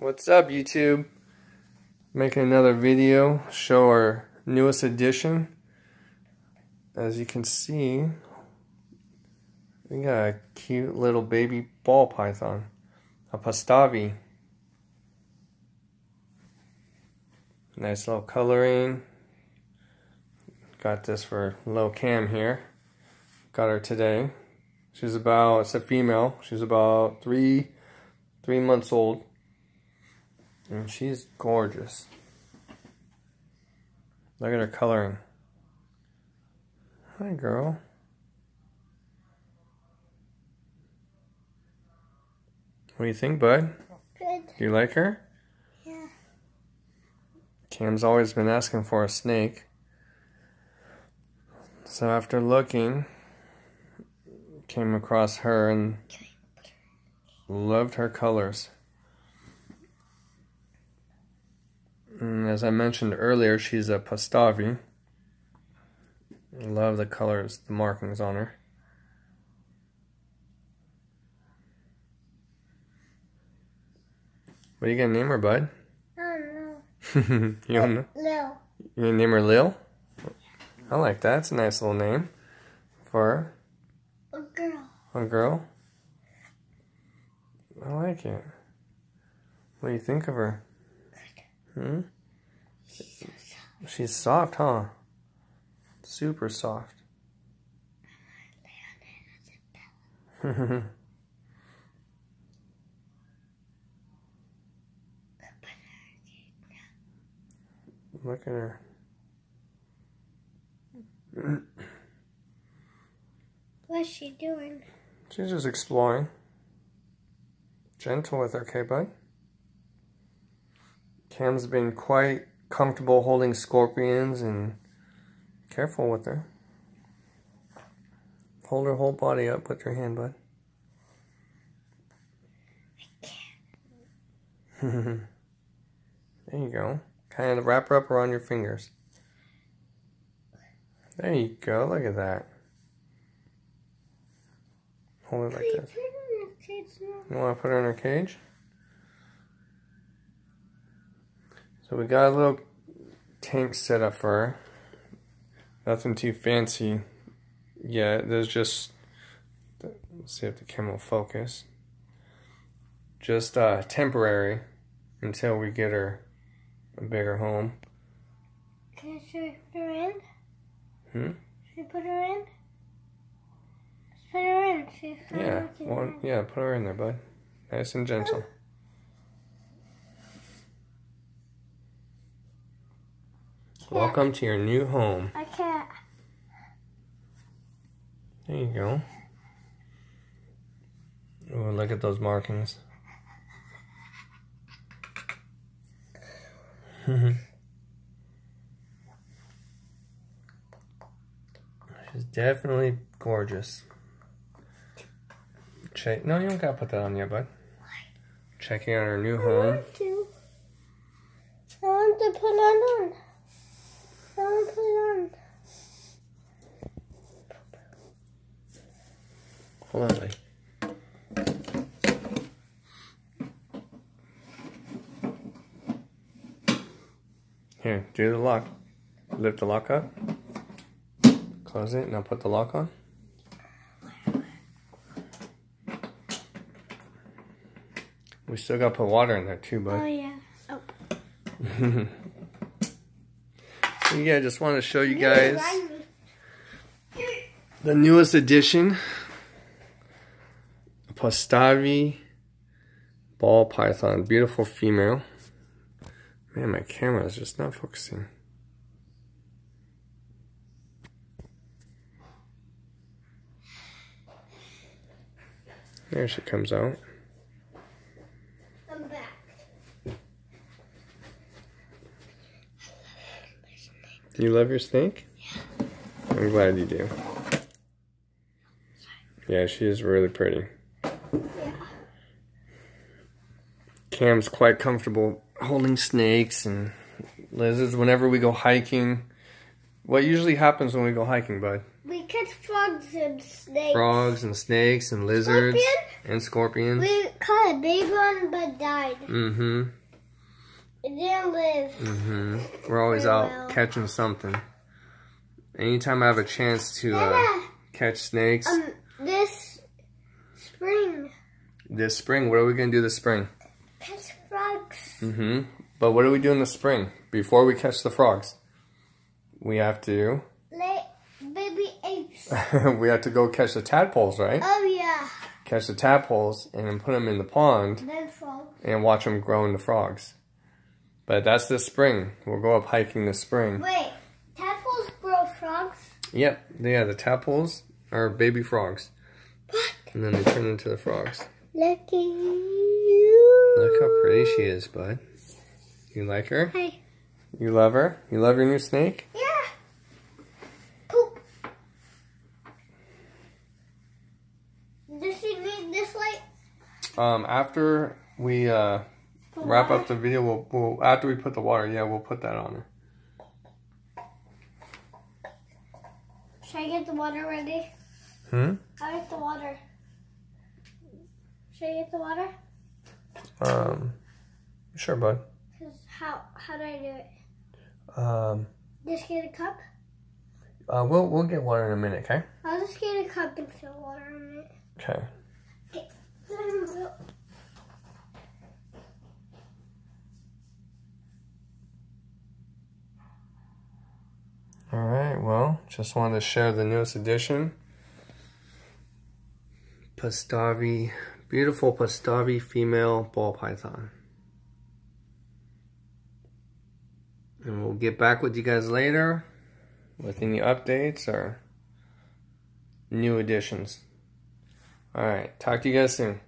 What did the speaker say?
What's up, YouTube? Making another video, show our newest addition. As you can see, we got a cute little baby ball python, a Pastave. Nice little coloring. Got this for little Cam here. Got her today. She's about, it's a female. She's about three months old. And she's gorgeous. Look at her coloring. Hi, girl. What do you think, bud? Good. Do you like her? Yeah. Cam's always been asking for a snake. So after looking, came across her and loved her colors. And as I mentioned earlier, she's a Pastave. Love the colors, the markings on her. What are you gonna name her, bud? I don't know. You don't know? Lil. You gonna name her Lil? I like that. It's a nice little name for A girl. a girl. I like it. What do you think of her? Hmm? She's soft, huh? Super soft. Look at her. What's she doing? She's just exploring. Gentle with her, okay, bud? Cam's been quite comfortable holding scorpions and careful with her. Hold her whole body up with your hand, bud. I can't. There you go. Kind of wrap her up around your fingers. There you go. Look at that. Hold it like this. You want to put her in her cage? So we got a little tank set up for her. Nothing too fancy yet. There's just, let's see if the camera will focus. Just temporary until we get her a bigger home. Should we put her in? Should we put her in? Let's put her in. See if Yeah, well, yeah, put her in there, bud. Nice and gentle. Welcome to your new home. I can't. There you go. Oh, look at those markings. She's definitely gorgeous. No, you don't gotta put that on yet, bud. Checking out our new home. I want to put it on. I want to put it on. Hold on, buddy. Here, do the lock. Lift the lock up. Close it. Now put the lock on. We still got to put water in there too, bud. Oh, yeah. Oh. So yeah, I just wanted to show you guys the newest addition. A Pastave ball python. Beautiful female. Man, my camera is just not focusing. There she comes out. I'm back. Do you love your snake? Yeah. I'm glad you do. Yeah, she is really pretty. Yeah. Cam's quite comfortable holding snakes and lizards whenever we go hiking. What usually happens when we go hiking, bud? We catch frogs and snakes. Frogs and snakes and lizards. Scorpion? And scorpions. We caught a big one but died. Mm-hmm. It didn't live. Mm-hmm. We're always out catching something. Anytime I have a chance to catch snakes. This spring. This spring? What are we going to do this spring? Catch frogs. Mm-hmm. But what do we do in the spring? Before we catch the frogs? We have to... Lay baby eggs. We have to go catch the tadpoles, right? Oh, yeah. Catch the tadpoles and then put them in the pond. Then frogs. And watch them grow into frogs. But that's this spring. We'll go up hiking this spring. Wait, tadpoles grow frogs? Yep. Yeah, the tadpoles are baby frogs. What? And then they turn into the frogs. Look at you. Look how pretty she is, bud. You like her? Hi. You love her? You love your new snake? Yeah. Poop. Does she need this light? After we wrap up the video, we'll after we put the water, yeah, we'll put that on her. Should I get the water ready? Hmm? I'll get the water. Should I get the water? Sure, bud. How do I do it? Just get a cup? We'll get water in a minute, okay? I'll just get a cup and fill water in it. Okay. Okay. Alright, well, just wanted to share the newest edition. Pastave, beautiful Pastave female ball python. And we'll get back with you guys later with any updates or new additions. Alright, talk to you guys soon.